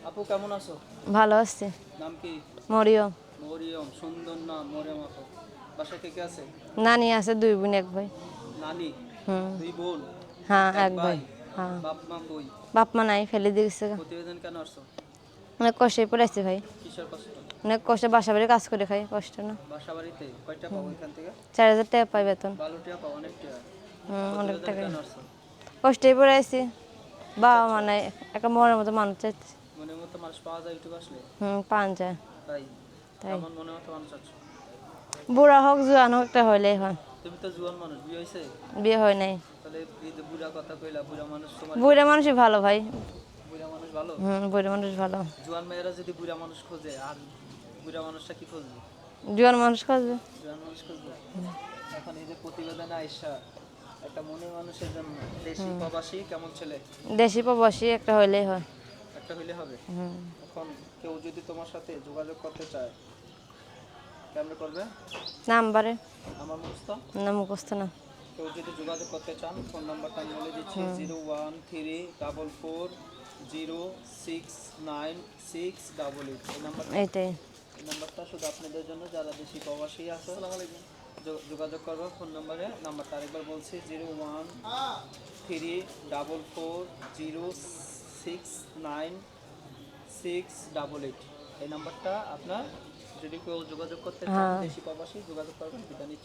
আপু কেমন আছো? ভালো আছি। নাম কি? মরিয়ম। মরিয়ম, সুন্দর নাম মরিয়ম আপু। বাসায় কে কে আছে? নানি আছে, 2 বোন 1 ভাই। নানি, হুম। দুই বোন, হ্যাঁ, এক 1 ভাই। ভাই। হ্যাঁ। বাপ মা কই? বাপ মা নাই, ফেলে দিয়ে গেছে গা। প্রতিবেদন কেন আসছো? অনেক কষ্টে পড়াইছি ভাই। কিসের কষ্ট? অনেক কষ্টে বাসা বাড়ি কাজ করে খাই, কষ্ট না। বাসা বাড়িতে কয়টা পাও এখান থেকে? 4000 টাকা পাই বেতন। ভালো টাকা পাও, অনেক টাকা। অনেক প্রতিবেদন টাকা। কেন আসছো? কষ্টে পড়াইছি। বাবা চাচ্ছ? মা নাই, একটা মনের মতো মানুষ চাইছি। মনের মতো মানুষ পাওয়া যায় ইউটিউব আসলে? পান যায়। তাই? তাই কেমন মনের মতো মানুষ আছো? বুড়া হোক জোয়ান হোক একটা হইলেই হয়। তুমি তো জুয়ান মানুষ, বিয়ে হয়েছে? বিয়ে হয় নাই। তাহলে এই যে বুড়া কথা কইলা, বুড়া মানুষ তোমার বুড়া মানুষই ভালো ভাই। বুড়া মানুষ ভালো? বুড়া মানুষ ভালো। জোয়ান মেয়েরা যদি বুড়া মানুষ খোঁজে, আর বুড়া মানুষটা কি খুঁজবে? জোয়ান মানুষ খুঁজবে। জোয়ান মানুষ খুঁজবে। এখন এই যে প্রতিবেদনে আইসা একটা মনের মানুষের জন্য, দেশি প্রবাসী কেমন ছেলে দেশি প্রবাসী একটা হইলেই হয়। একটা হইলে হবে। এখন কেউ যদি তোমার সাথে যোগাযোগ করতে চায়, কেমনে করবে? নাম্বারে আমার মুখস্থ। না, মুখস্থ না। কেউ যদি যোগাযোগ করতে চান, ফোন নাম্বারটা আমি বলে দিচ্ছি, 01344069688। এই নাম্বারটা, এইটাই। এই নাম্বারটা শুধু আপনাদের জন্য, যারা দেশি প্রবাসী আছে যোগাযোগ করবো ফোন নাম্বারে। নাম্বারটা আরেকবার বলছি, 01344069688। এই নাম্বারটা আপনার, যদি কেউ যোগাযোগ করতে চান দেশি প্রবাসী, যোগাযোগ করবেন। বিদায় নিচ্ছি।